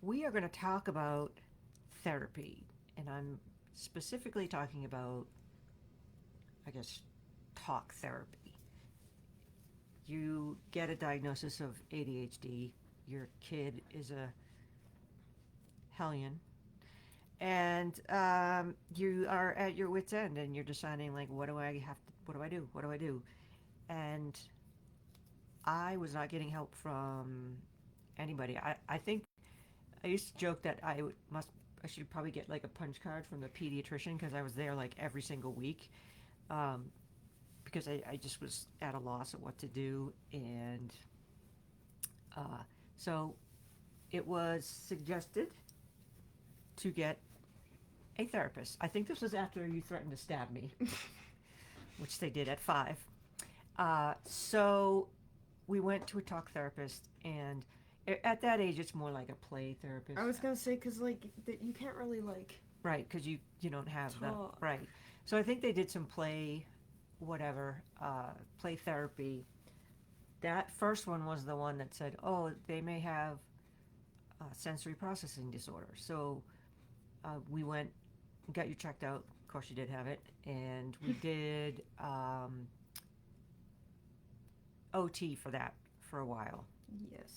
we are going to talk about therapy, and I'm specifically talking about, I guess, talk therapy. You get a diagnosis of ADHD, your kid is a hellion, and you are at your wits' end, and you're deciding, like, what do I do? What do I do? And I was not getting help from anybody. I think I used to joke that I should probably get like a punch card from the pediatrician because I was there like every single week, um, because I just was at a loss of what to do, and so it was suggested to get a therapist. I think this was after you threatened to stab me, which they did at 5. So we went to a talk therapist, and at that age, it's more like a play therapist. I was gonna say because like you can't really like Right, because you don't have the talk. right. So I think they did some play, whatever, play therapy. That first one was the one that said, oh, they may have sensory processing disorder. So we went, got you checked out. Of course, you did have it, and we did OT for that for a while. Yes.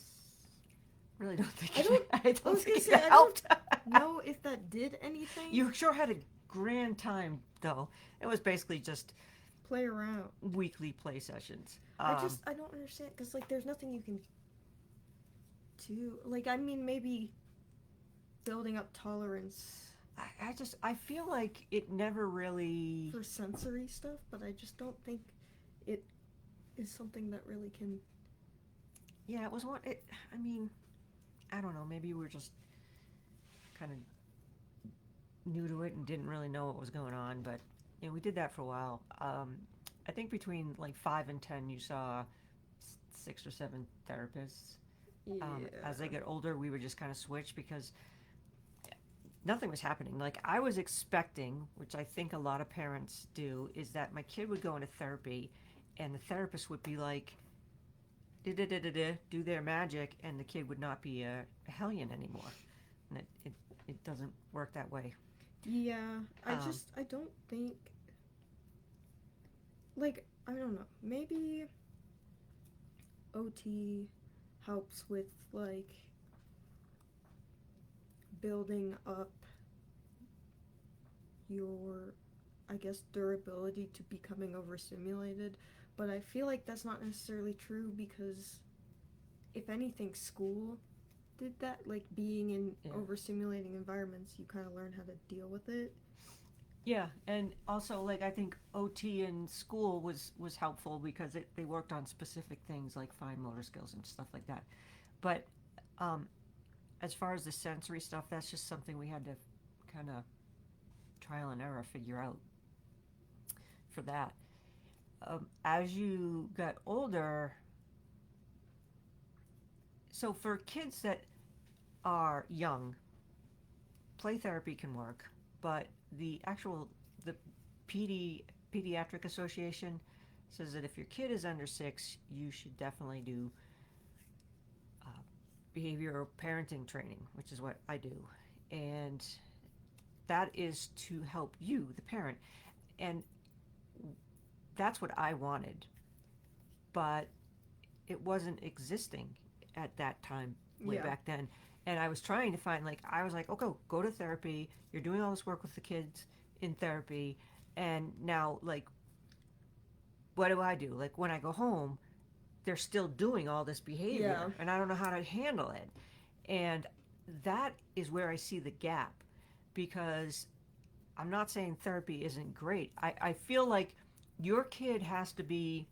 Really don't think I don't. I I don't was think gonna it say I don't helped. know if that did anything. You sure had a grand time though. It was basically just Play around. weekly play sessions. I don't understand because like there's nothing you can do. Like I mean maybe building up tolerance I feel like it never really. for sensory stuff, but I just don't think it is something that really can. Yeah, it was one. I mean, I don't know. Maybe we were just kind of new to it and didn't really know what was going on. But we did that for a while. I think between like 5 and 10, you saw 6 or 7 therapists. As they Yeah. get older, we would just kind of switch because nothing was happening. Like I was expecting, which I think a lot of parents do, is that my kid would go into therapy, and the therapist would be like, do their magic, and the kid would not be a hellion anymore. And it doesn't work that way. Yeah. Um, I don't think like I don't know. Maybe OT helps with like building up your I guess durability to becoming overstimulated, but I feel like that's not necessarily true because if anything school did that, like being in yeah. overstimulating environments, you kind of learn how to deal with it. Yeah, and also like I think OT in school was helpful because they worked on specific things like fine motor skills and stuff like that. But um, as far as the sensory stuff, that's just something we had to kind of trial and error figure out for that. As you got older, so for kids that are young, play therapy can work, but the pediatric association says that if your kid is under 6, you should definitely do uh, behavioral parenting training, which is what I do, and that is to help you, the parent, and that's what I wanted, but it wasn't existing at that time way Yeah. back then. And I was trying to find, like, I was like, okay, go to therapy. You're doing all this work with the kids in therapy. And now, like, what do I do? Like, when I go home, they're still doing all this Yeah. behavior, and I don't know how to handle it. And that is where I see the gap, because I'm not saying therapy isn't great. I feel like your kid has to be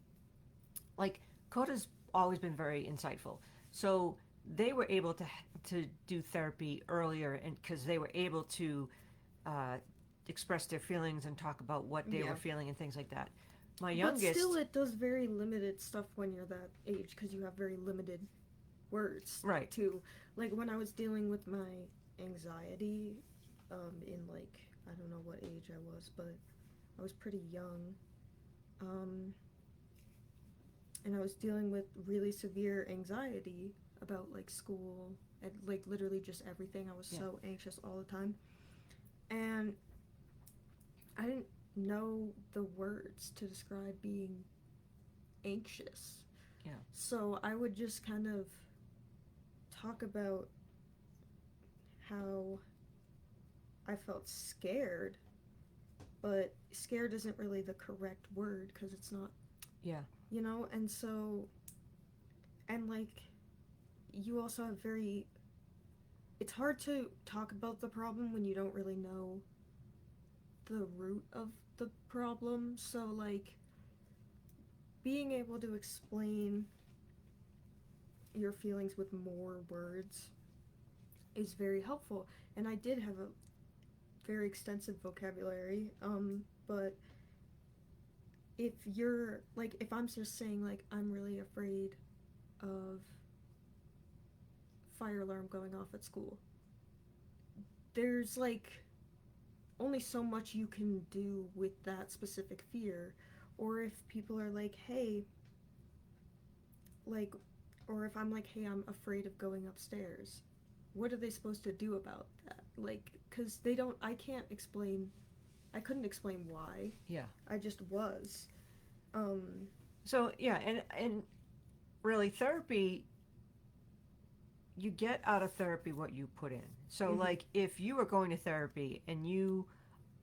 like, Coda's always been very insightful. So they were able to do therapy earlier, and because they were able to uh, express their feelings and talk about what they Yeah. were feeling and things like that. My But still, youngest, it does very limited stuff when you're that age because you have very limited words right, too. Like when I was dealing with my anxiety, in like I don't know what age I was, but I was pretty young, um, and I was dealing with really severe anxiety about like school at like literally just everything. I was Yeah. so anxious all the time, and I didn't know the words to describe being anxious. Yeah. So I would just kind of talk about how I felt scared, but scared isn't really the correct word because it's not, Yeah. you know? And so, and like, you also have very, it's hard to talk about the problem when you don't really know the root of the problem. So, like, being able to explain your feelings with more words is very helpful. And I did have a very extensive vocabulary, but if you're like, if I'm just saying like I'm really afraid of fire alarm going off at school, there's like only so much you can do with that specific fear. Or if people are like, hey, like, or if I'm like, hey, I'm afraid of going upstairs, what are they supposed to do about that? Like, because they don't, I can't explain, I couldn't explain why. Yeah. I just was. Um, So yeah, and really therapy, you get out of therapy what you put in. So mhm. like if you are going to therapy and you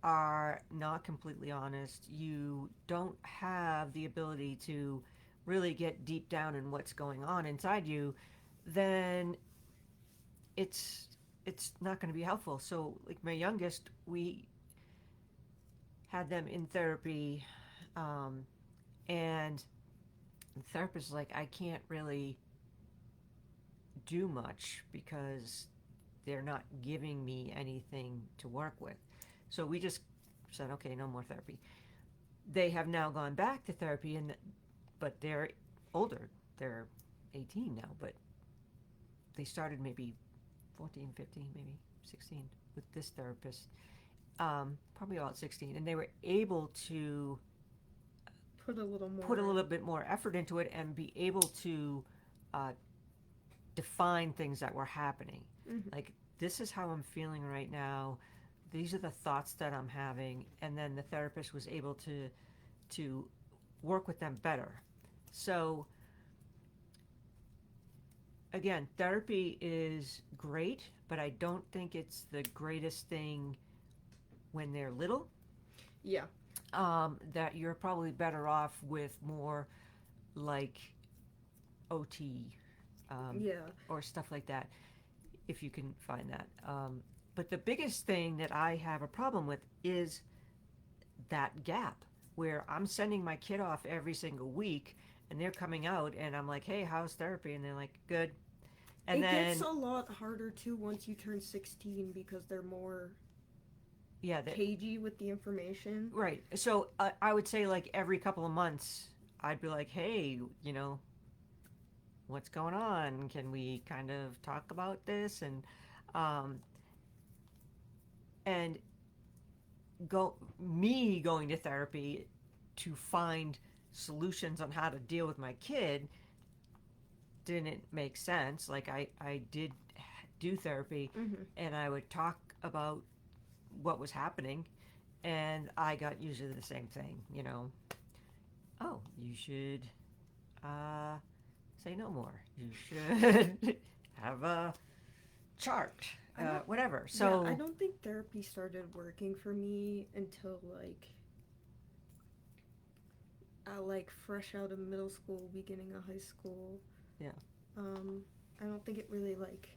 are not completely honest, you don't have the ability to really get deep down in what's going on inside you, then it's it's not going to be helpful. So like my youngest, we had them in therapy, um, and the therapist is like, I can't really do much because they're not giving me anything to work with. So we just said, okay, no more therapy. They have now gone back to therapy, and but they're older. They're 18 now, but they started maybe 14, 15, maybe 16 with this therapist. Probably about 16, and they were able to Put a little put a more. little bit more effort into it and be able to uh, define things that were happening. Mhm. Like, this is how I'm feeling right now. These are the thoughts that I'm having, and then the therapist was able to work with them better. So again, therapy is great, but I don't think it's the greatest thing when they're little. Yeah. That you're probably better off with more like OT, Yeah. or stuff like that, if you can find that. But the biggest thing that I have a problem with is that gap where I'm sending my kid off every single week and they're coming out and I'm like, hey, how's therapy? And they're like, good. And It gets then, a lot harder too once you turn 16 because they're more yeah, that, cagey with the information. right. So I would say like every couple of months, I'd be like, hey, what's going on? Can we kind of talk about this? Um, and going to therapy to find solutions on how to deal with my kid didn't make sense. Like I did do therapy Mm-hmm. and I would talk about what was happening and I got usually the same thing, oh, you should uh, say no more. You should have a chart, I don't. whatever. Yeah, I So, don't think therapy started working for me until like fresh out of middle school, beginning of high school. yeah. Um, I don't think it really like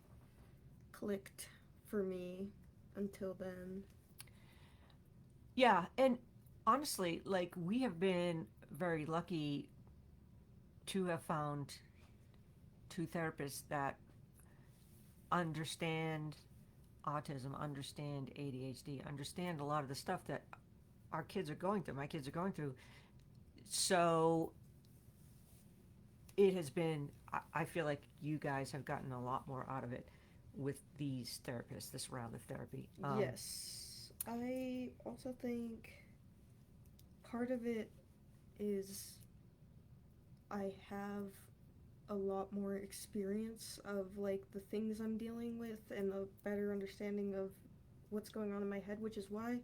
clicked for me until then. Yeah, and honestly, like we have been very lucky to have found two therapists that understand autism, understand ADHD, understand a lot of the stuff that our kids are going through, my kids are going through. So it has been, I feel like you guys have gotten a lot more out of it with these therapists, this round of therapy. Yes, I also think part of it is I have a lot more experience of like the things I'm dealing with and a better understanding of what's going on in my head, which is why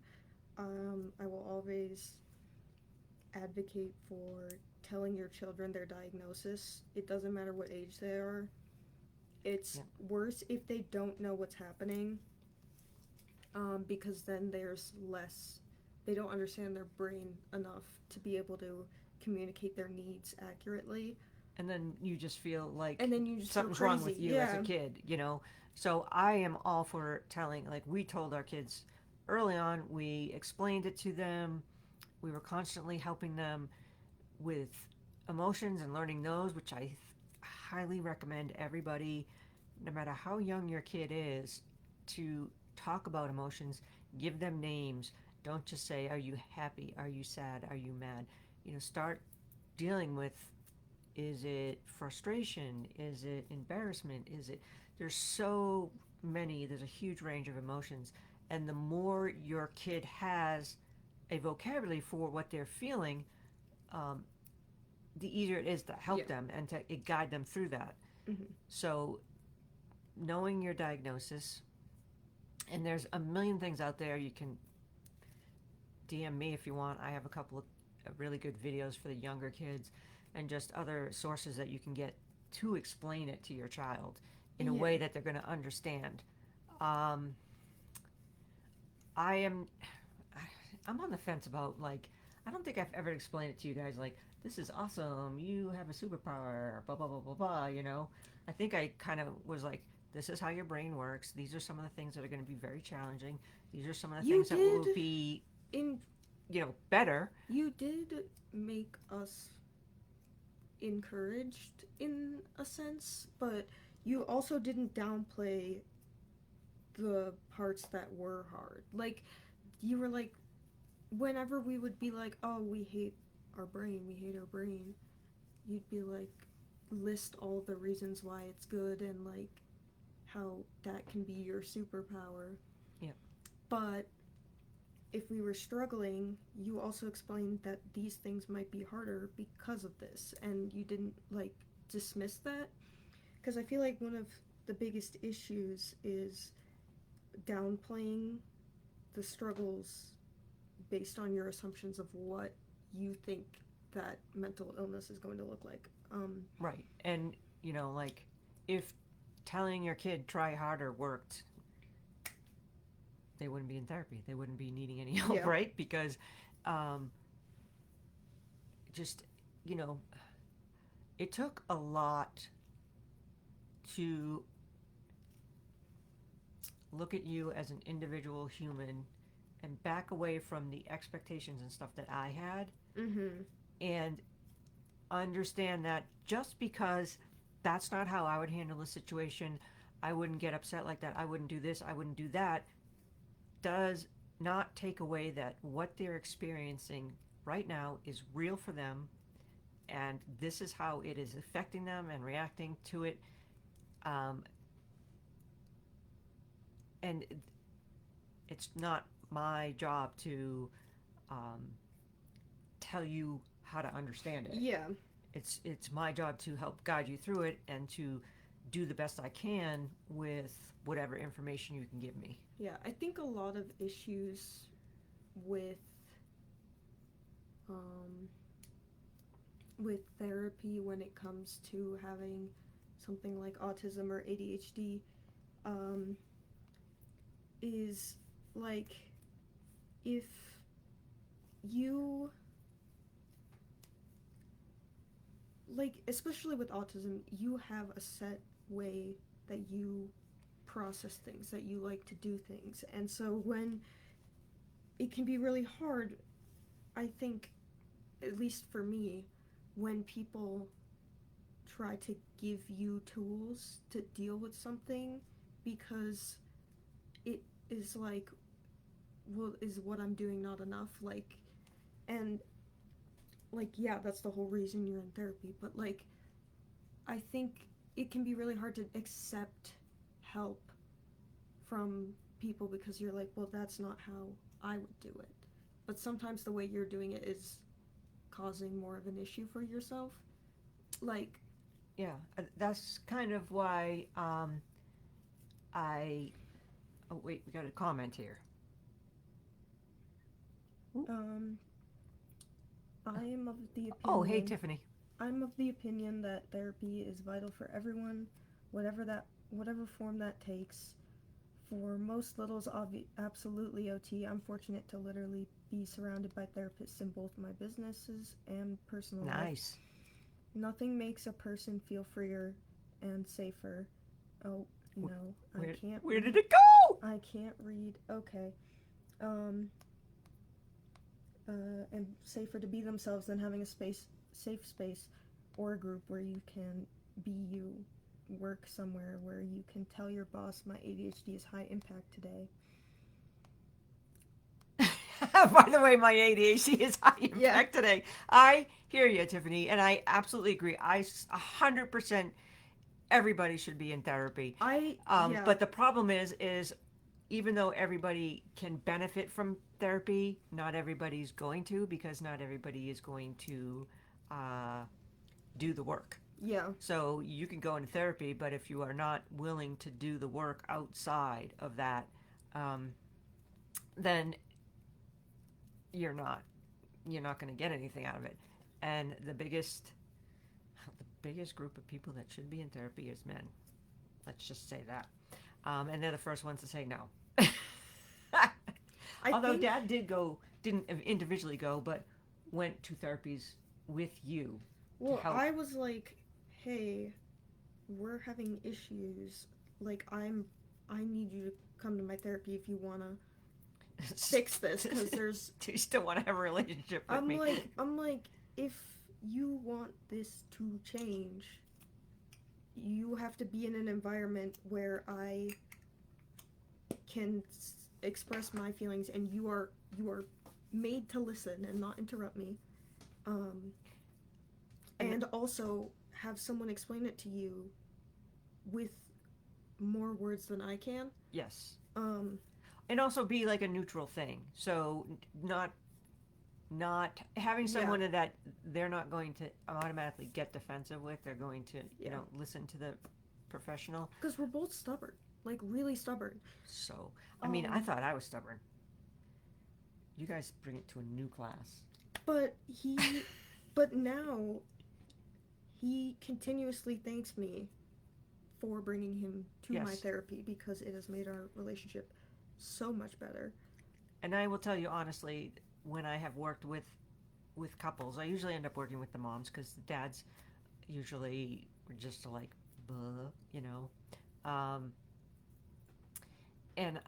I will always advocate for telling your children their diagnosis. It doesn't matter what age they are. It's Yeah. worse if they don't know what's happening, because then there's less, they don't understand their brain enough to be able to communicate their needs accurately. And then you just feel like And then you just feel something's wrong crazy. with you as a Yeah. kid, you know? So I am all for telling, like, we told our kids early on, we explained it to them, we were constantly helping them with emotions and learning those, which I highly recommend everybody, no matter how young your kid is, to talk about emotions, give them names. Don't just say, are you happy? Are you sad? Are you mad? You know, start dealing with, is it frustration? Is it embarrassment? Is it, there's so many, there's a huge range of emotions. And the more your kid has a vocabulary for what they're feeling, um, the easier it is to Yeah. help them and to guide them through that. Mm-hmm. So, knowing your diagnosis, and there's a million things out there. You can DM me if you want. I have a couple of really good videos for the younger kids and just other sources that you can get to explain it to your child in a Yeah. way that they're going to understand. Um, I am I'm on the fence about, like, I don't think I've ever explained it to you guys like, this is awesome, you have a superpower, blah blah blah blah blah, you know. I think I kind of was like, this is how your brain works. These are some of the things that are going to be very challenging. These are some of the You things that did will be, in better. you did make us encouraged in a sense, but you also didn't downplay the parts that were hard. Like, you were like, whenever we would be like, oh, we hate our brain, you'd be like, list all the reasons why it's good and like how that can be your superpower. Yeah. But if we were struggling, you also explained that these things might be harder because of this, and you didn't like dismiss that. Because I feel like one of the biggest issues is downplaying the struggles based on your assumptions of what you think that mental illness is going to look like. Right. And, like, if telling your kid try harder worked, they wouldn't be in therapy. They wouldn't be needing any help, Yeah. right? Because um, just, you know, it took a lot to look at you as an individual human and back away from the expectations and stuff that I had, Mm-hmm. and understand that just because that's not how I would handle a situation, I wouldn't get upset like that, I wouldn't do this, I wouldn't do that, does not take away that what they're experiencing right now is real for them, and this is how it is affecting them and reacting to it. Um, and it's not my job to um, tell you how to understand it. Yeah. It's my job to help guide you through it and to do the best I can with whatever information you can give me. Yeah. I think a lot of issues with um, with therapy when it comes to having something like autism or ADHD, um, is like, if you, like, especially with autism, you have a set way that you process things, that you like to do things. And so when it can be really hard, I think, at least for me, when people try to give you tools to deal with something because it is like, well, is what I'm doing not enough? Like, and like, yeah, that's the whole reason you're in therapy, but like, I think it can be really hard to accept help from people because you're like, well, that's not how I would do it. But sometimes the way you're doing it is causing more of an issue for yourself. Like, Yeah, that's kind of why I. Oh wait, we got a comment here. Ooh. Um, I am of the Oh, hey opinion Tiffany. I'm of the opinion that therapy is vital for everyone, whatever form that takes. For most littles, absolutely OT. I'm fortunate to literally be surrounded by therapists in both my businesses and personal life. Nice. Nothing makes a person feel freer and safer. Oh no, I can't Where did read. it go? I can't read. Okay. Um, and safer to be themselves than having a safe space, or a group where you can be you. Work somewhere where you can tell your boss my ADHD is high impact today. By the way, my ADHD is high Yeah. impact today. I hear you, Tiffany, and I absolutely agree. 100% everybody should be in therapy. Yeah. But the problem is even though everybody can benefit from therapy, not everybody's going to because not everybody is going to uh, do the work. Yeah. So you can go into therapy, but if you are not willing to do the work outside of that, um, then you're not you're not going to get anything out of it. And the biggest group of people that should be in therapy is men. Let's just say that. And they're the first ones to say no. I Although think. Dad didn't individually go, but went to therapies with you to Well, help. I was like, hey, we're having issues. Like, I need you to come to my therapy if you wanna fix this, because there's. Do you still want to have a relationship with I'm me? like, I'm like, if you want this to change, you have to be in an environment where I can express my feelings, and you are made to listen and not interrupt me. Um, And and also have someone explain it to you with more words than I can. yes, Um, and also be like a neutral thing. So not having yeah, someone that they're not going to automatically get defensive with. They're going to yeah, listen to the professional. because we're both stubborn, like really stubborn. So I mean, I Um, thought I was stubborn. You guys bring it to a new class. but but now he continuously thanks me for bringing him to my Yes, therapy because it has made our relationship so much better. and I will tell you honestly, when I have worked with couples, I usually end up working with the moms because the dads usually are just like, buh, you know. Um, and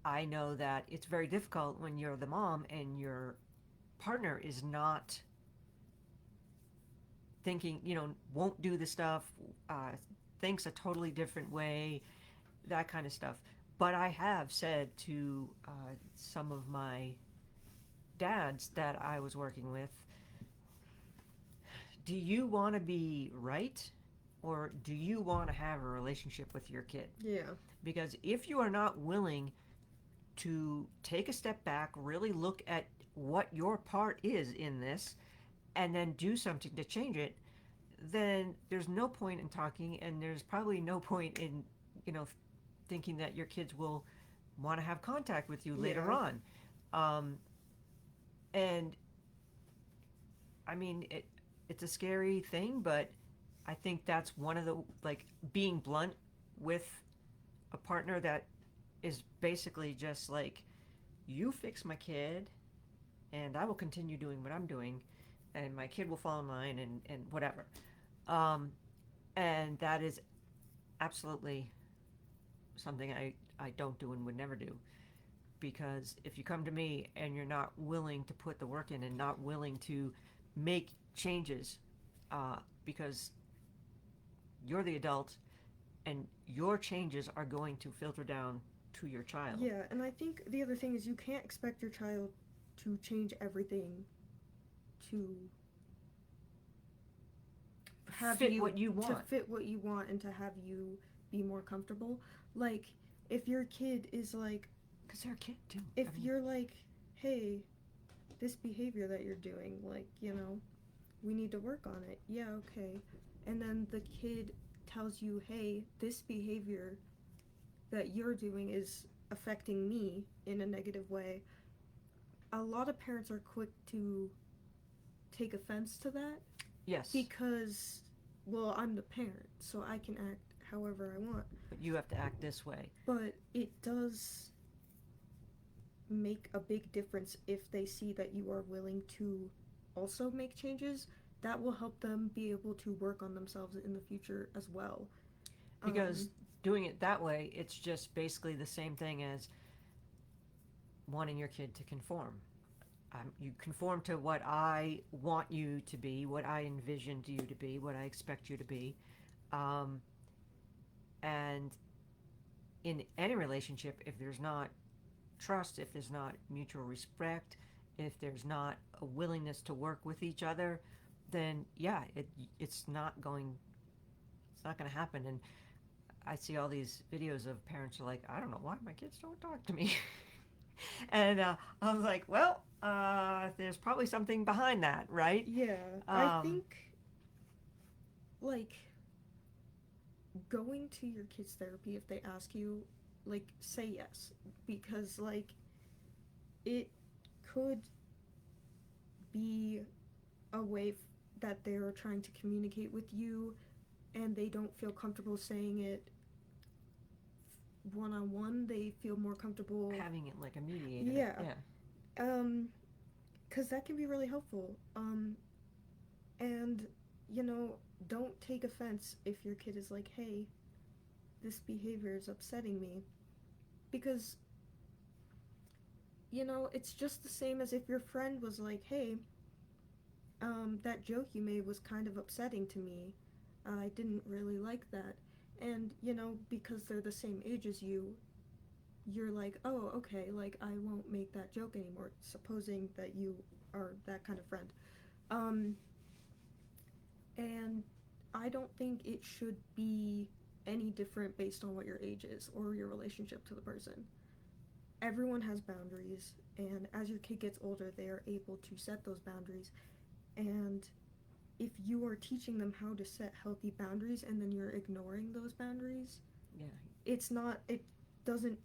I know that it's very difficult when you're the mom and your partner is not thinking, won't do the stuff, uh, thinks a totally different way, that kind of stuff. But I have said to some of my dads that I was working with, do you want to be right or do you want to have a relationship with your kid? Yeah, Because if you are not willing to take a step back, really look at what your part is in this, and then do something to change it, then there's no point in talking, and there's probably no point in, you know, thinking that your kids will want to have contact with you later yeah, on. Um, and I mean, it's a scary thing, but I think that's one of the, like, being blunt with a partner that is basically just like, you fix my kid, and I will continue doing what I'm doing, and my kid will fall in line, and whatever. Um, and that is absolutely something I don't do and would never do. Because if you come to me and you're not willing to put the work in and not willing to make changes, because you're the adult and your changes are going to filter down to your child. yeah. And I think the other thing is you can't expect your child to change everything to have Fit you what you to want. fit what you want and to have you be more comfortable. Like, if your kid is like, Because they're a kid too. if I mean, you're like, hey, this behavior that you're doing, like, we need to work on it. Yeah, okay. and then the kid tells you, hey, this behavior that you're doing is affecting me in a negative way, a lot of parents are quick to take offense to that Yes, because, well, I'm the parent, so I can act however I want. but you have to act this way. But it does make a big difference if they see that you are willing to also make changes. That will help them be able to work on themselves in the future as well. Because Um, doing it that way, it's just basically the same thing as wanting your kid to conform. You conform to what I want you to be, what I envisioned you to be, what I expect you to be. Um, and in any relationship, if there's not trust, if there's not mutual respect, if there's not a willingness to work with each other, then yeah, it's not going to happen. And I see all these videos of parents who are like, I don't know why my kids don't talk to me. And I was like, well, there's probably something behind that, right? yeah, I Um, think like going to your kids' therapy if they ask you, like, say yes, because like it could be a way that they're trying to communicate with you and they don't feel comfortable saying it one on one. They feel more comfortable. Having it like a mediator, Yeah. yeah. Um, because that can be really helpful. And you know, don't take offense if your kid is like, hey, this behavior is upsetting me. Because, you know, it's just the same as if your friend was like, hey, that joke you made was kind of upsetting to me. I didn't really like that. And, you know, because they're the same age as you, you're like, oh, okay, like, I won't make that joke anymore, supposing that you are that kind of friend. Um, and I don't think it should be any different based on what your age is or your relationship to the person. Everyone has boundaries, and as your kid gets older, they are able to set those boundaries. And if you are teaching them how to set healthy boundaries and then you're ignoring those boundaries, Yeah, it's not, doesn't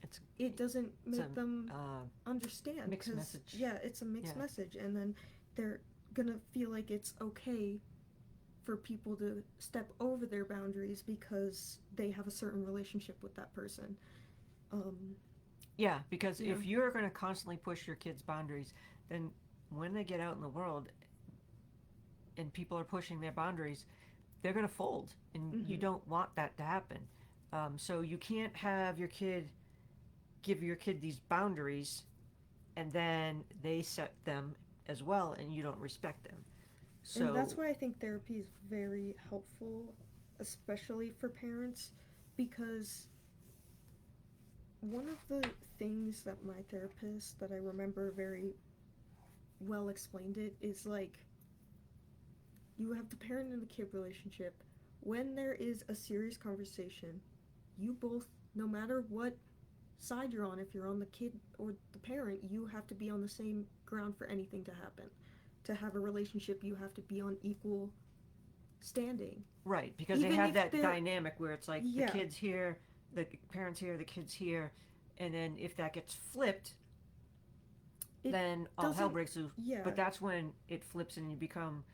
it's it doesn't it's a make them uh, understand, mixed because message. yeah, it's a mixed Yeah, message, and then they're gonna feel like it's okay for people to step over their boundaries because they have a certain relationship with that person. um yeah. Because yeah. if you're going to constantly push your kids' boundaries, then when they get out in the world and people are pushing their boundaries, they're going to fold, and you Hmm. don't want that to happen. So you can't have your kid give your kid these boundaries and then they set them as well and you don't respect them. And So that's why I think therapy is very helpful, especially for parents, because one of the things that my therapist that I remember very well explained it is like, you have the parent and the kid relationship. When there is a serious conversation, you both, no matter what side you're on, if you're on the kid or the parent, you have to be on the same ground for anything to happen. To have a relationship, you have to be on equal standing. right, because they Even have if that they're, dynamic where it's like the yeah, kids here, the parents here, the kids here, and then if that gets flipped, it then all hell doesn't, breaks loose. yeah. But that's when it flips and you become,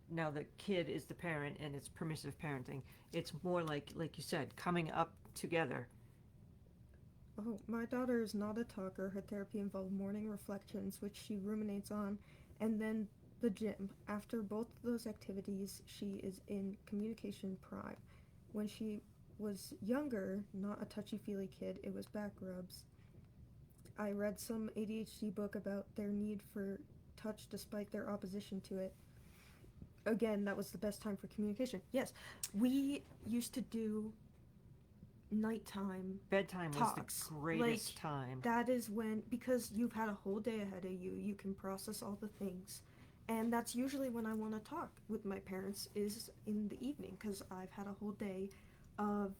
now the kid is the parent and it's permissive parenting. It's more like you said, coming up together. Oh, my daughter is not a talker. Her therapy involved morning reflections, which she ruminates on, and then the gym. After both of those activities, she is in communication prime. When she was younger, not a touchy feely kid, it was back rubs. I read some ADHD book about their need for touch despite their opposition to it. Again, that was the best time for communication. Yes, we used to do nighttime Bedtime was the talks. Like, greatest time. that is when, because you've had a whole day ahead of you, you can process all the things. And that's usually when I want to talk with my parents, is in the evening, because I've had a whole day of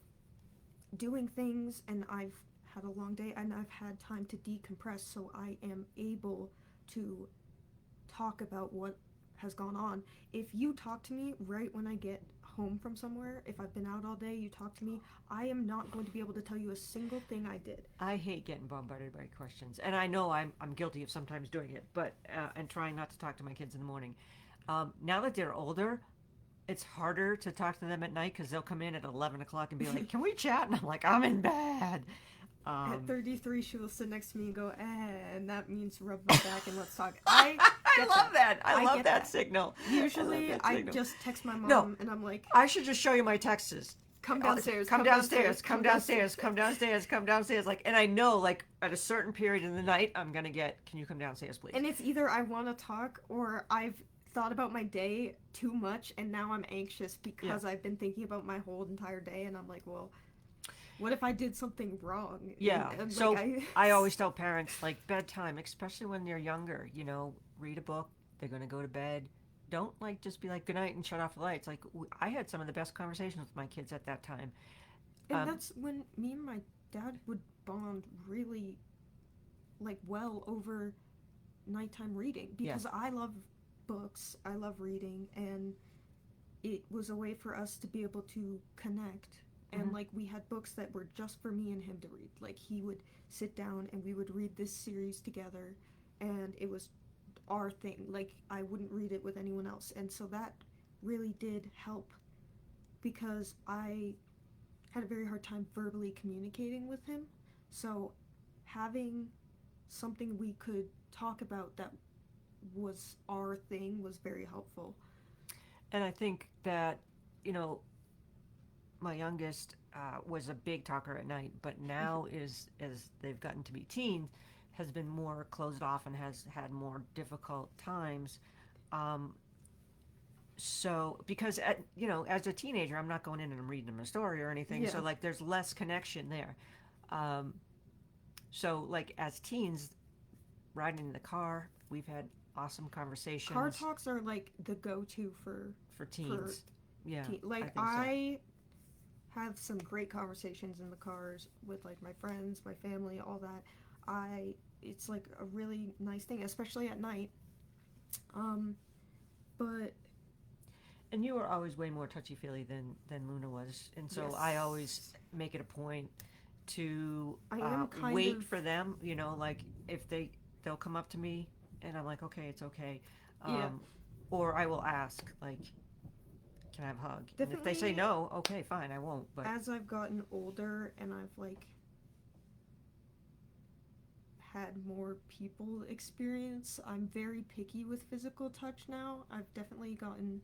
doing things and I've had a long day and I've had time to decompress, so I am able to talk about what has gone on. If you talk to me right when I get home from somewhere, if I've been out all day, you talk to me, I am not going to be able to tell you a single thing I did. I hate getting bombarded by questions, and I know I'm guilty of sometimes doing it, but and trying not to talk to my kids in the morning. Now that they're older, it's harder to talk to them at night because they'll come in at 11 o'clock and be like, "Can we chat?" And I'm like, "I'm in bed." At Um, 33, she will sit next to me and go, and that means rub my back and let's talk. I I get love that. I love get that signal. Usually, that I signal. just text my mom No, and I'm like, I should just show you my texts. come downstairs, Come downstairs, come downstairs, come downstairs, come downstairs. Like, and I know, like, at a certain period in the night, I'm gonna get, "Can you come downstairs, please?" And it's either I want to talk or I've thought about my day too much and now I'm anxious because I've been thinking about my whole entire day and I'm like, well, what if I did something wrong? Yeah. And, So like, I always tell parents, like, bedtime, especially when they're younger, read a book, they're going to go to bed. Don't, like, just be like, "Good night," and shut off the lights. Like, I had some of the best conversations with my kids at that time. and that's when me and my dad would bond really, like, well over nighttime reading because I love books, I love reading, and it was a way for us to be able to connect. And like we had books that were just for me and him to read. Like he would sit down and we would read this series together, and it was our thing. Like I wouldn't read it with anyone else, and so that really did help because I had a very hard time verbally communicating with him. So having something we could talk about that was our thing was very helpful. And I think that, my youngest was a big talker at night, but now is as they've gotten to be teens, has been more closed off and has had more difficult times. Um, so because as a teenager, I'm not going in and I'm reading them a story or anything. So like there's less connection there. Um, so like as teens, riding in the car, we've had awesome conversations. Car talks are like the go-to for teens. Like I have some great conversations in the cars with like my friends, my family, all that. It's like a really nice thing, especially at night. But and you were always way more touchy-feely than Luna was, and so I always make it a point to wait for them. Like if they'll come up to me, and I'm like, "Okay, it's okay," or I will ask, like, "Can I have a hug?" And if they say no, okay, fine, I won't. But as I've gotten older and I've like had more people experience, I'm very picky with physical touch now. I've definitely gotten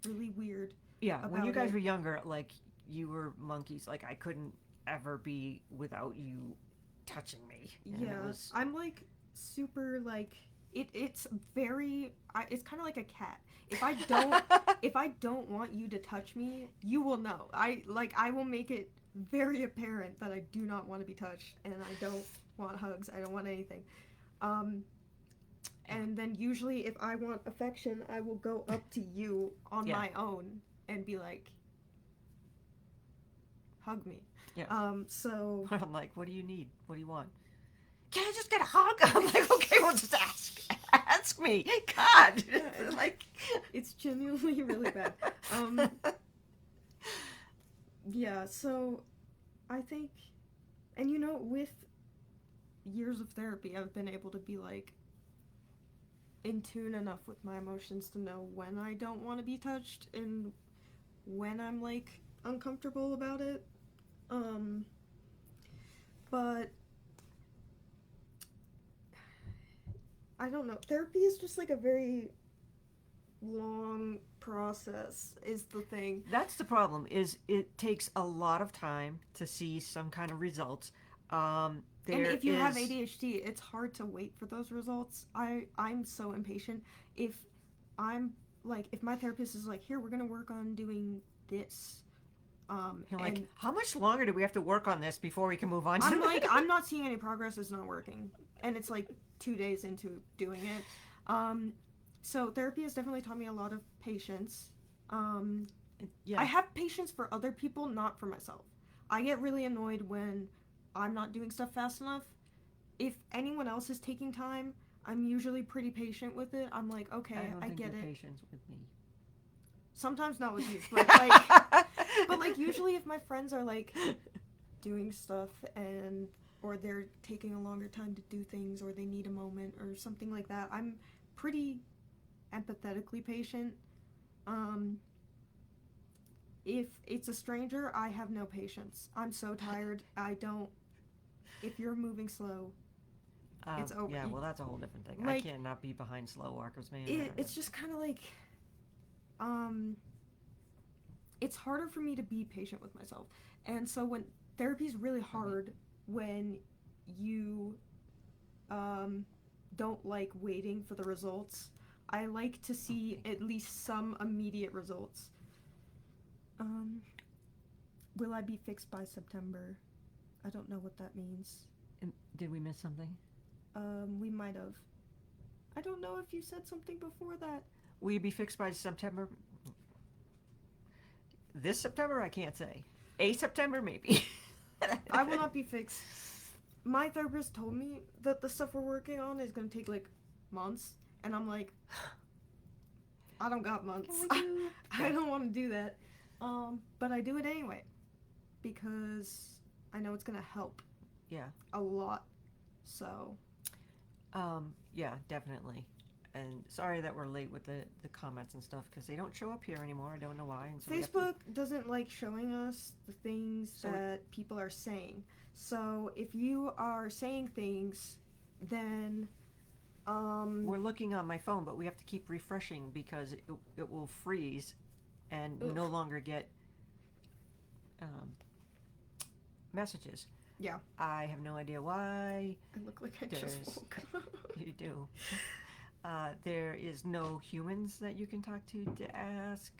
really weird. Yeah, when you guys were younger, like you were monkeys. Like I couldn't ever be without you touching me. And I'm like super like it's very it's kind of like a cat. If I don't if I don't want you to touch me, you will know. I will make it very apparent that I do not want to be touched and I don't want hugs. I don't want anything. And then usually if I want affection, I will go up to you on my own and be like, hug me. Yeah. So I'm like, "What do you need? What do you want? Can I just get a hug?" I'm like, "Okay, well, just ask me." God, like it's genuinely really bad. Yeah, so I think, and with years of therapy, I've been able to be like in tune enough with my emotions to know when I don't want to be touched and when I'm like uncomfortable about it. But I don't know. Therapy is just like a very long process is the thing. That's the problem. Is it takes a lot of time to see some kind of results. And if you have ADHD, it's hard to wait for those results. I'm so impatient. If my therapist is like, "Here, we're gonna work on doing this," you're like, "How much longer do we have to work on this before we can move on?" I'm like, "I'm not seeing any progress. It's not working," and it's like 2 days into doing it. So therapy has definitely taught me a lot of patience. I have patience for other people, not for myself. I get really annoyed when I'm not doing stuff fast enough. If anyone else is taking time, I'm usually pretty patient with it. I'm like, I okay, don't I think get you're it. patient with me. Sometimes not with you, but like usually if my friends are like doing stuff and or they're taking a longer time to do things or they need a moment or something like that, I'm pretty empathetically patient. Um, if it's a stranger, I have no patience. I'm so tired. I don't. If you're moving slow, it's over. Yeah, well, that's a whole different thing. I Like cannot be behind slow walkers, man. it's just kind of like um, it's harder for me to be patient with myself, and so when therapy is really hard when you um, don't like waiting for the results. I like to see Okay. at least some immediate results. Um, will I be fixed by September? I don't know what that means. Did we miss something? We might have. I don't know if you said something before that. Will you be fixed by September? This September, I can't say. A September, maybe. I will not be fixed. My therapist told me that the stuff we're working on is going to take like months, and I'm like, I don't got months. I don't want to do that. But I do it anyway because I know it's going to help. Yeah. A lot. So. Yeah, definitely. And sorry that we're late with the comments and stuff because they don't show up here anymore. I don't know why. And so Facebook doesn't like showing us the things that people are saying. So if you are saying things, then we're looking on my phone, but we have to keep refreshing because it will freeze and no longer get messages. Yeah. I have no idea why. I look like I just woke up. You do. There is no humans that you can talk to ask.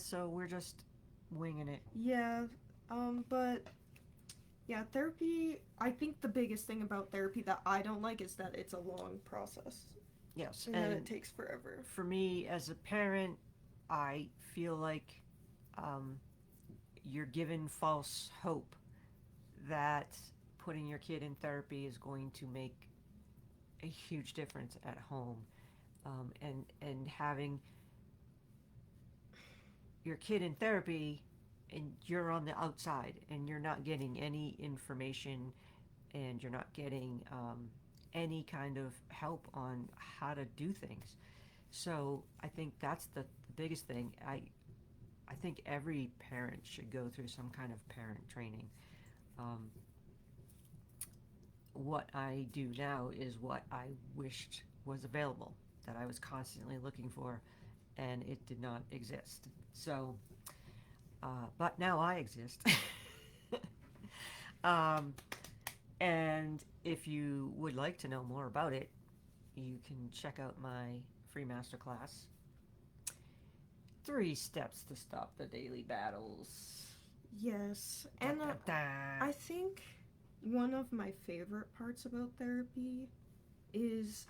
So we're just winging it. Yeah. But yeah, therapy, I think the biggest thing about therapy that I don't like is that it's a long process. Yes. And that it takes forever. For me as a parent, I feel like you're given false hope that putting your kid in therapy is going to make a huge difference at home, and having your kid in therapy and you're on the outside and you're not getting any information and you're not getting any kind of help on how to do things. So I think that's the biggest thing. I think every parent should go through some kind of parent training. Um, what I do now is what I wished was available, that I was constantly looking for, and it did not exist. So, but now I exist. um, and if you would like to know more about it, you can check out my free masterclass, 3 Steps to Stop the Daily Battles. Yes. And I think one of my favorite parts about therapy is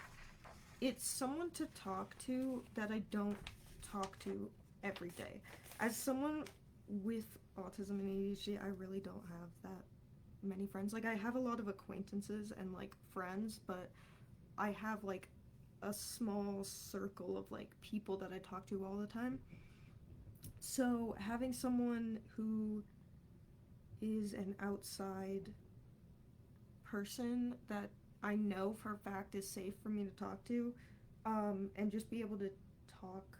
it's someone to talk to that I don't talk to every day. As someone with autism and ADHD, I really don't have that many friends. Like, I have a lot of acquaintances and like friends, but I have like a small circle of like people that I talk to all the time. So having someone who is an outside person that I know for a fact is safe for me to talk to, and just be able to talk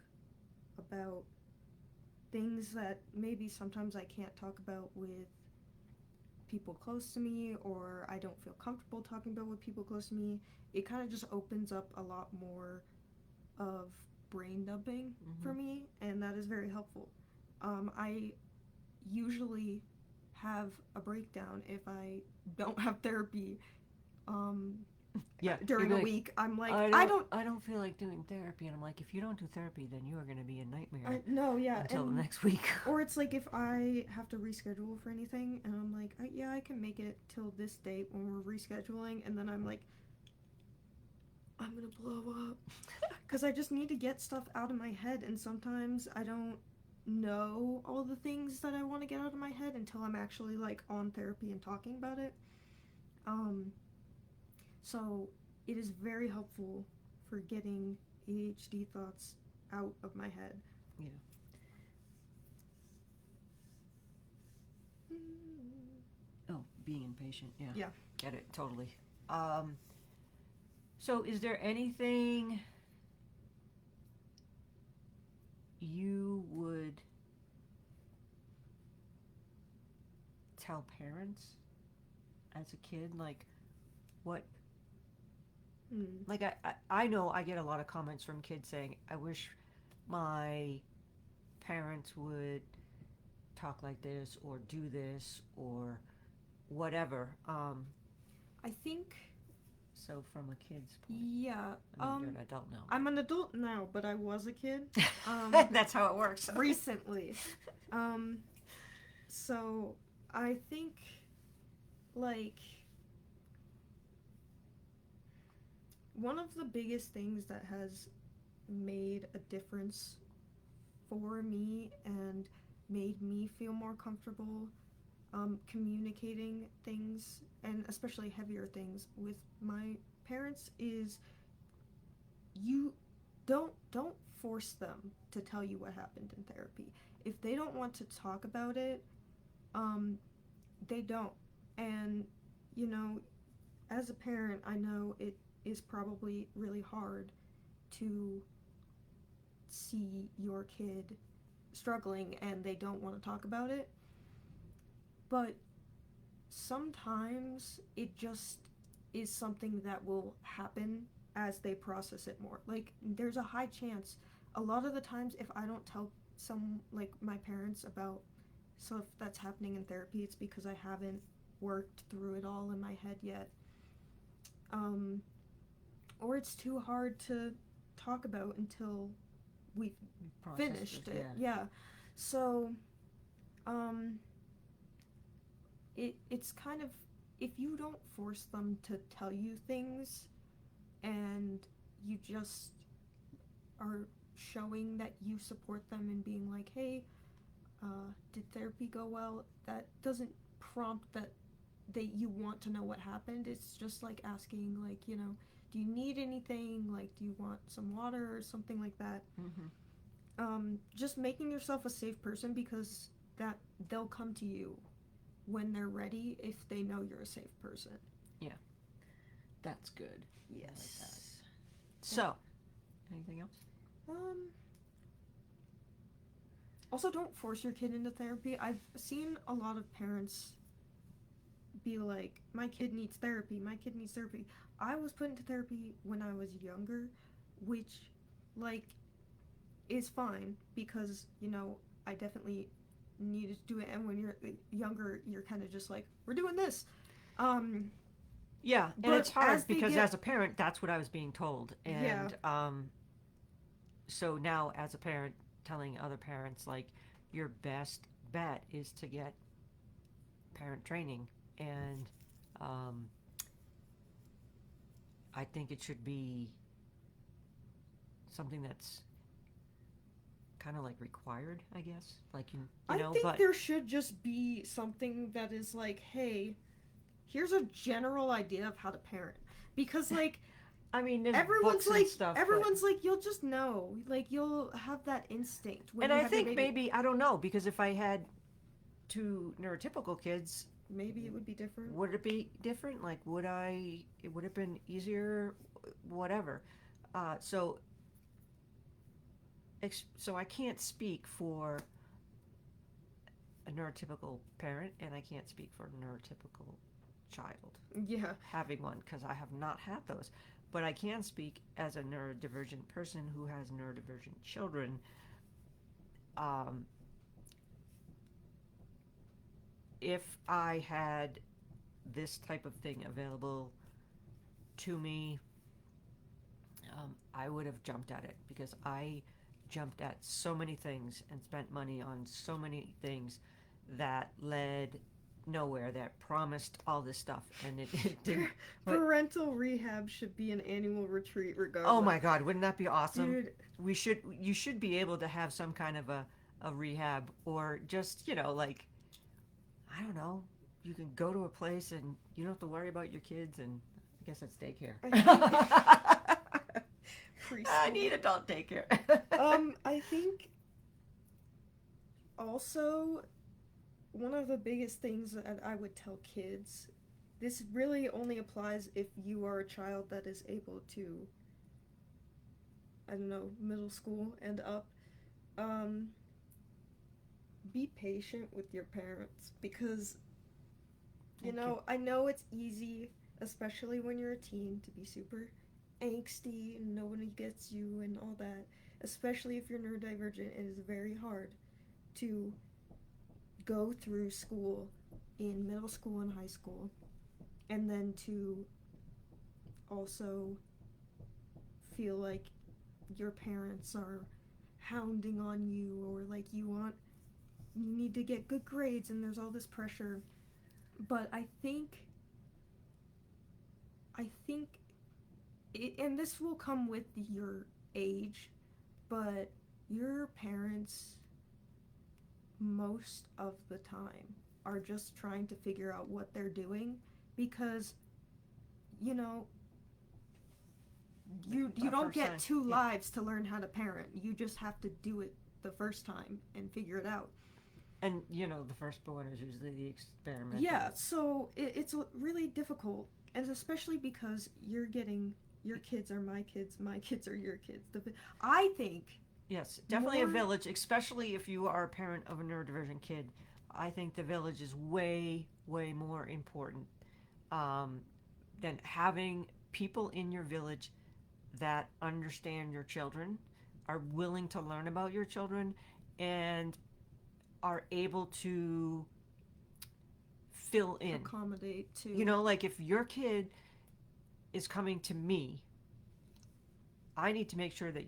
about things that maybe sometimes I can't talk about with people close to me, or I don't feel comfortable talking about with people close to me. It kind of just opens up a lot more of brain dumping for me, and that is very helpful. I usually have a breakdown if I don't have therapy during a week. I'm like, I don't feel like doing therapy, and I'm like, if you don't do therapy, then you are going to be a nightmare. Yeah, until the next week. Or it's like if I have to reschedule for anything, and I'm like, yeah, I can make it till this date when we're rescheduling, and then I'm like, I'm gonna blow up because I just need to get stuff out of my head, and sometimes I don't know all the things that I want to get out of my head until I'm actually like on therapy and talking about it. So it is very helpful for getting ADHD thoughts out of my head. Yeah. Oh, being impatient. Yeah. Yeah. Get it totally. So is there anything you would tell parents as a kid, like what like I know I get a lot of comments from kids saying, I wish my parents would talk like this or do this or whatever. I think, So from a kid's point, yeah. I mean, you're an adult now. I'm an adult now, but I was a kid. That's how it works. Recently. So I think, like, one of the biggest things that has made a difference for me and made me feel more comfortable communicating things, and especially heavier things, with my parents is you don't force them to tell you what happened in therapy. If they don't want to talk about it, they don't. And you know, as a parent, I know it is probably really hard to see your kid struggling and they don't want to talk about it. But sometimes it just is something that will happen as they process it more. Like, there's a high chance, a lot of the times, if I don't tell like my parents about stuff that's happening in therapy, it's because I haven't worked through it all in my head yet. Or it's too hard to talk about until we've finished it. Yeah. So, it's kind of, if you don't force them to tell you things and you just are showing that you support them and being like, hey, did therapy go well? That doesn't prompt that you want to know what happened. It's just like asking, like, you know, do you need anything? Like, do you want some water or something like that? Just making yourself a safe person, because that they'll come to you when they're ready if they know you're a safe person. Yeah. That's good. Yes. I like that. So, anything else? Also, don't force your kid into therapy. I've seen a lot of parents be like, my kid needs therapy, my kid needs therapy. I was put into therapy when I was younger, which, like, is fine, because, you know, I definitely needed to do it, and when you're younger, you're kind of just like, we're doing this. Yeah, and it's hard because as a parent, that's what I was being told. And so now as a parent, telling other parents, like, your best bet is to get parent training. And I think it should be something that's kind of like required, I guess. Like, you know, I think there should just be something that is like, hey, here's a general idea of how to parent. Because, like, I mean, there's everyone's books like, and stuff. Everyone's like, you'll just know. Like, you'll have that instinct. And I think maybe, I don't know, because if I had two neurotypical kids, maybe it would be different. Would it be different? Like, would it have been easier? Whatever. So I can't speak for a neurotypical parent, and I can't speak for a neurotypical child. Yeah. Having one, because I have not had those. But I can speak as a neurodivergent person who has neurodivergent children. If I had this type of thing available to me, I would have jumped at it, because I jumped at so many things and spent money on so many things that led nowhere, that promised all this stuff, and it didn't. Parental rehab should be an annual retreat regardless. Oh my God, wouldn't that be awesome? Dude. You should be able to have some kind of a rehab, or just, you know, like, I don't know, you can go to a place and you don't have to worry about your kids, and I guess that's daycare. Preschool. I need adult daycare. I think also one of the biggest things that I would tell kids, this really only applies if you are a child that is able to, I don't know, middle school and up, um, be patient with your parents because, I know it's easy, especially when you're a teen, to be super angsty and nobody gets you and all that. Especially if you're neurodivergent, it is very hard to go through school in middle school and high school and then to also feel like your parents are hounding on you or like you need to get good grades and there's all this pressure. But I think and this will come with your age, but your parents most of the time are just trying to figure out what they're doing because you know you don't get two lives to learn how to parent. You just have to do it the first time and figure it out. And the firstborn is usually the experimental. Yeah, so it's really difficult, and especially because you're getting your kids are my kids are your kids. I think Yes, definitely a village, especially if you are a parent of a neurodivergent kid. I think the village is way, way more important than having people in your village that understand your children, are willing to learn about your children, and are able to fill in. Accommodate too. Like if your kid is coming to me, I need to make sure that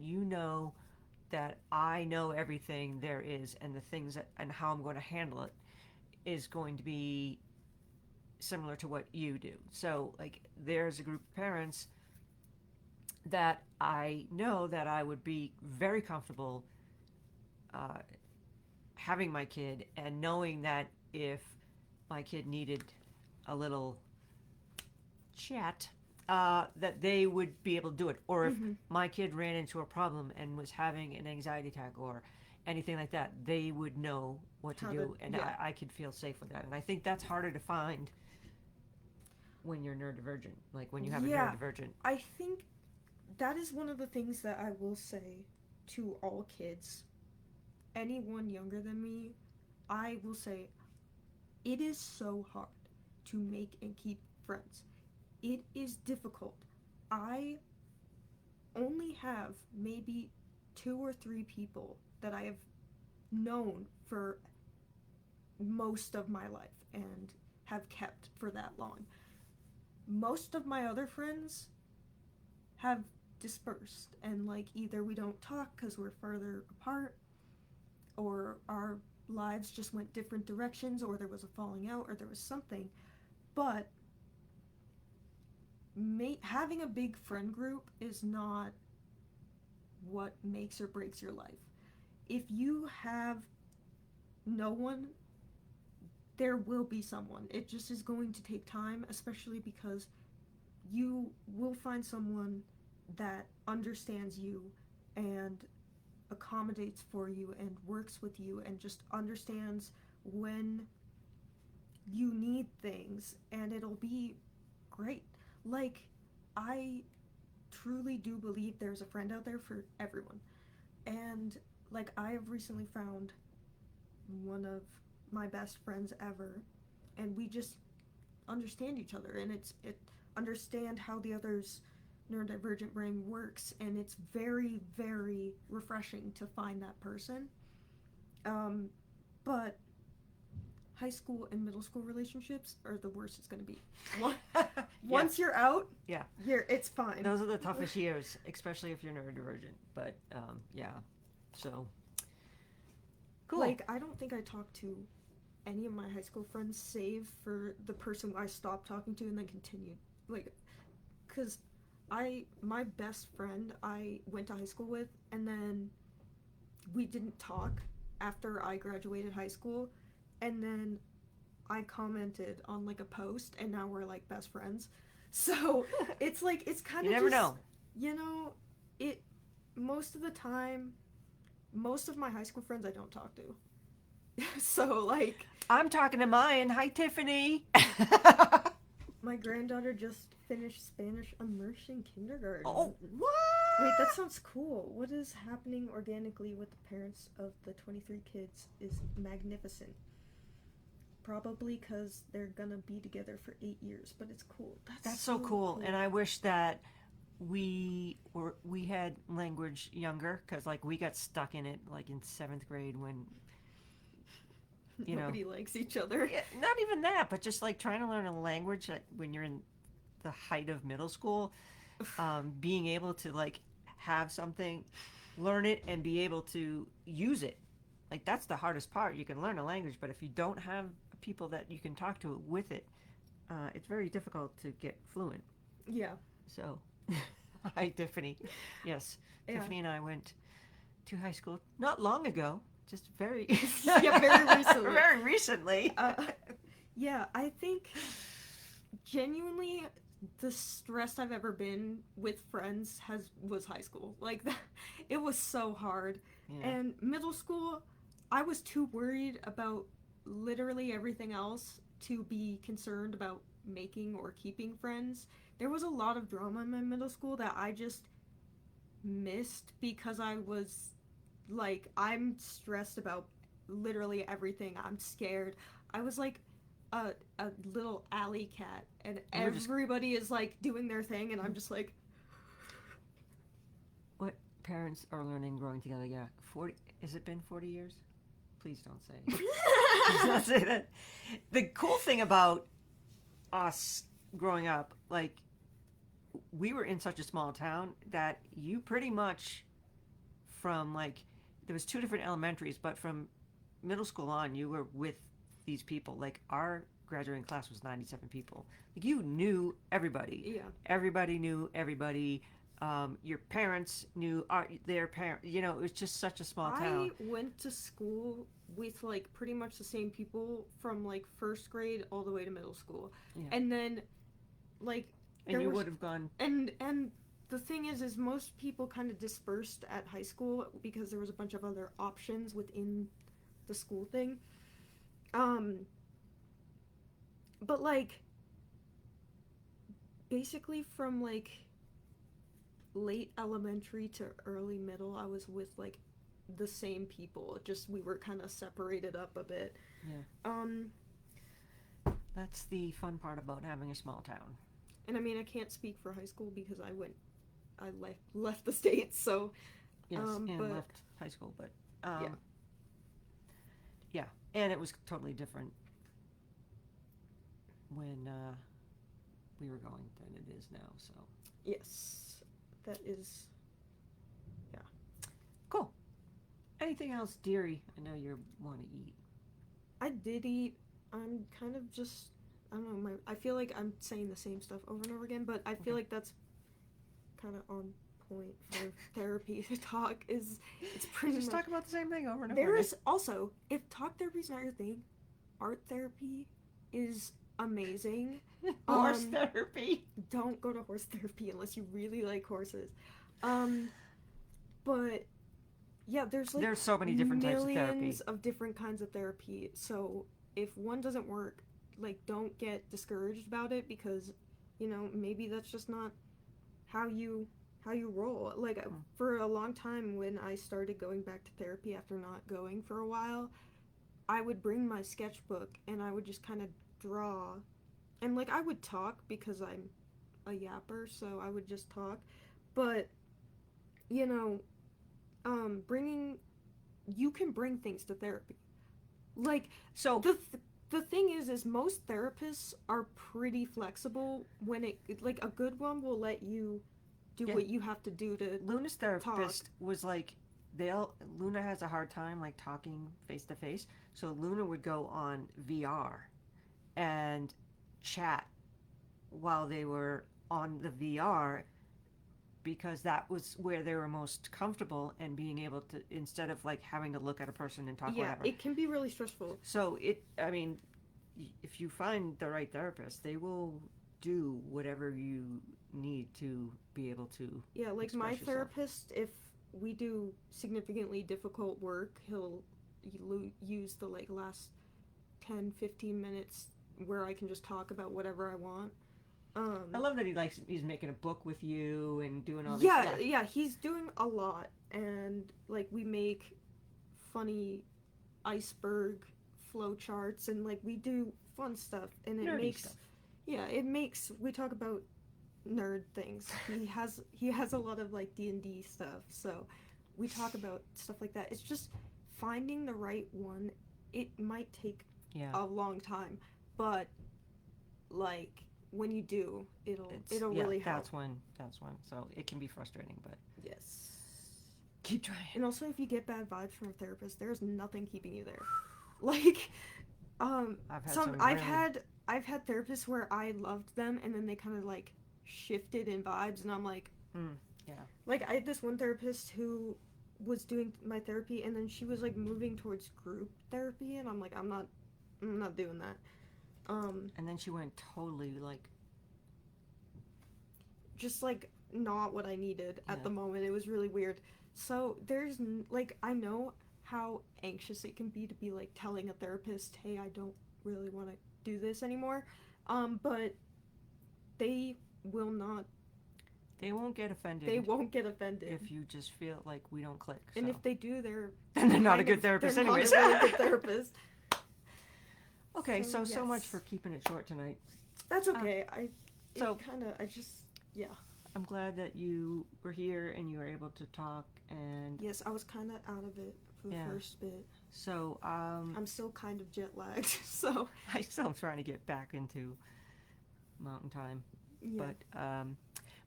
that I know everything there is, and the things and how I'm going to handle it is going to be similar to what you do. So like there's a group of parents that I know that I would be very comfortable having my kid, and knowing that if my kid needed a little chat, that they would be able to do it. Or if my kid ran into a problem and was having an anxiety attack or anything like that, they would know what to do, and I could feel safe with that. And I think that's harder to find when you're neurodivergent, like when you have a neurodivergent. I think that is one of the things that I will say to all kids. Anyone younger than me, I will say it is so hard to make and keep friends. It is difficult. I only have maybe 2 or 3 people that I have known for most of my life and have kept for that long. Most of my other friends have dispersed, and like either we don't talk because we're farther apart, or our lives just went different directions, or there was a falling out, or there was something. But having a big friend group is not what makes or breaks your life. If you have no one, there will be someone. It just is going to take time, especially because you will find someone that understands you and accommodates for you and works with you and just understands when you need things, and it'll be great. Like, I truly do believe there's a friend out there for everyone. And like, I have recently found one of my best friends ever, and we just understand each other, and it understand how the other's neurodivergent brain works, and it's very, very refreshing to find that person. But high school and middle school relationships are the worst it's going to be. Once you're out, it's fine. Those are the toughest years, especially if you're neurodivergent. But so cool. Like, I don't think I talked to any of my high school friends, save for the person I stopped talking to and then continued. Like, because my best friend I went to high school with, and then we didn't talk after I graduated high school, and then I commented on like a post, and now we're like best friends. So it's like it's kind You of never just know. you know it most of the time. Most of my high school friends I don't talk to. So like I'm talking to mine. Hi, Tiffany. my granddaughter just finished Spanish immersion kindergarten. Oh, what? Wait, that sounds cool. What is happening organically with the parents of the 23 kids is magnificent. Probably because they're gonna be together for 8 years, but it's cool. That's so cool. And I wish that we had language younger, because like we got stuck in it like in seventh grade when Nobody likes each other. yeah, not even that, but just like trying to learn a language like, when you're in the height of middle school, being able to like have something, learn it, and be able to use it. Like that's the hardest part. You can learn a language, but if you don't have people that you can talk to with it, it's very difficult to get fluent. Yeah. So, hi, Tiffany. Yes, Yeah. Tiffany and I went to high school not long ago, just very, Yeah, very recently. very recently. Yeah, I think genuinely the stressed I've ever been with friends was high school. Like that, it was so hard. Yeah. And middle school, I was too worried about literally everything else to be concerned about making or keeping friends. There was a lot of drama in my middle school that I just missed because I was like, I'm stressed about literally everything. I'm scared. I was like a little alley cat, and everybody is like doing their thing, and I'm just like, What parents are learning growing together? Yeah, 40. Has it been 40 years? Please don't say. Please don't say that. The cool thing about us growing up, like we were in such a small town that you pretty much from like there was two different elementaries, but from middle school on, you were with these people. Like our graduating class was 97 people. Like you knew everybody. yeah. Everybody knew everybody. Your parents knew their parents. You know, it was just such a small town. I went to school with like pretty much the same people from like first grade all the way to middle school, Yeah. and then like And you would have gone. and the thing is most people kind of dispersed at high school because there was a bunch of other options within the school thing. But like basically from like late elementary to early middle, I was with like the same people. Just we were kind of separated up a bit. Yeah. That's the fun part about having a small town. And I mean, I can't speak for high school because I left the States, so Yes, and but left high school, but yeah. Yeah, and it was totally different when we were going than it is now. So Yes, that is. cool. Anything else, dearie? I know you want to eat. I did eat. I'm kind of just. I don't know. I feel like I'm saying the same stuff over and over again, but I feel Okay. like that's kind of on point for therapy to talk. It's pretty Just much. talk about the same thing over and over. There again. is also, if talk therapy is not your thing, art therapy is amazing. Horse therapy. Don't go to horse therapy unless you really like horses. But yeah, there's like There's so many different types of therapy. millions of different kinds of therapy. So if one doesn't work, like don't get discouraged about it because, maybe that's just not how you roll. Like for a long time when I started going back to therapy after not going for a while, I would bring my sketchbook and I would just kind of draw. And like I would talk because I'm a yapper, so I would just talk. But bringing you can bring things to therapy. Like So the thing is most therapists are pretty flexible when it like a good one will let you do Yeah. what you have to do to Luna's therapist was like, Luna has a hard time like talking face to face, so Luna would go on VR and chat while they were on the VR because that was where they were most comfortable and being able to instead of like having to look at a person and talk whatever. it can be really stressful. So if you find the right therapist, they will do whatever you need to be able to Yeah, like my express yourself. therapist, if we do significantly difficult work, he'll use the like last 10, 15 minutes where I can just talk about whatever I want. I Um, love that he's making a book with you and doing all these. yeah, Yeah, yeah, he's doing a lot, and like we make funny iceberg flow charts, and like we do fun stuff, and it nerdy makes, stuff. yeah, it makes, we talk about nerd things. He has a lot of like D&D stuff, so we talk about stuff like that. It's just finding the right one. It might take Yeah, a long time, but like when you do, it'll yeah. really help. That's when. So it can be frustrating, but Yes. keep trying. And also, if you get bad vibes from a therapist, there's nothing keeping you there. Like, I've had some some I've really. had I've had therapists where I loved them, and then they kind of like shifted in vibes, and I'm Yeah. like I had this one therapist who was doing my therapy, and then she was like moving towards group therapy, and I'm not doing that. And then she went totally like. Just like not what I needed at Yeah. the moment. It was really weird. So like I know how anxious it can be to be like telling a therapist, "Hey, I don't really want to do this anymore." But they will not. They won't get offended. They won't get offended. If you just feel like we don't click. And So. if they do, they're Then they're not a kind good of- therapist they're anyways. Not a really good therapist. Okay, so much yes. for keeping it short tonight. That's okay. so- I just yeah. I'm glad that you were here and you were able to talk. And Yes, I was kind of out of it for the Yeah. first bit. so I'm still kind of jet lagged, so I still am trying to get back into mountain time. yeah.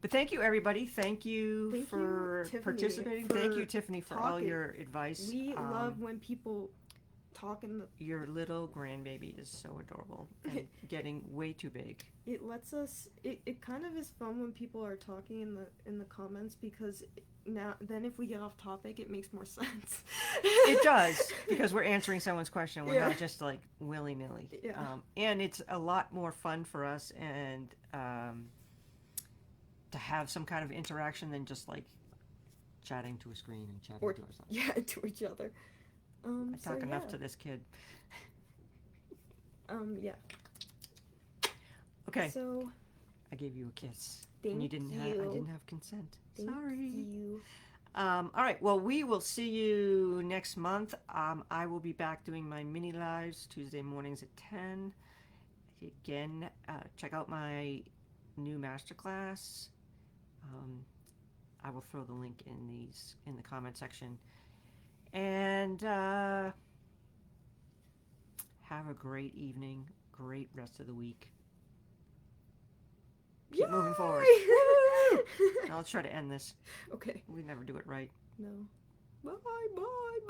But thank you, everybody. Thank you Thank you, for Tiffany, participating. for Thank you, Tiffany, for all talking. your advice. We love when people talk in the. Your little grandbaby is so adorable and getting way too big. It lets us. It kind of is fun when people are talking in the comments, because then if we get off topic, it makes more sense. It does, because we're answering someone's question. We're Yeah. not just like willy-nilly. Yeah. And it's a lot more fun for us and to have some kind of interaction than just like chatting to a screen and chatting Or to ourselves. yeah, to each other. I talk so enough yeah. to this kid. Yeah. Okay, So I gave you a kiss. thank And I you. didn't have consent. Thank Sorry. you. All right. Well, we will see you next month. I will be back doing my mini lives Tuesday mornings at 10. Again, check out my new masterclass. I will throw the link in the comment section. And have a great evening, great rest of the week. Keep moving forward. Now let's try to end this. Okay. We never do it right. No. Bye, bye, bye.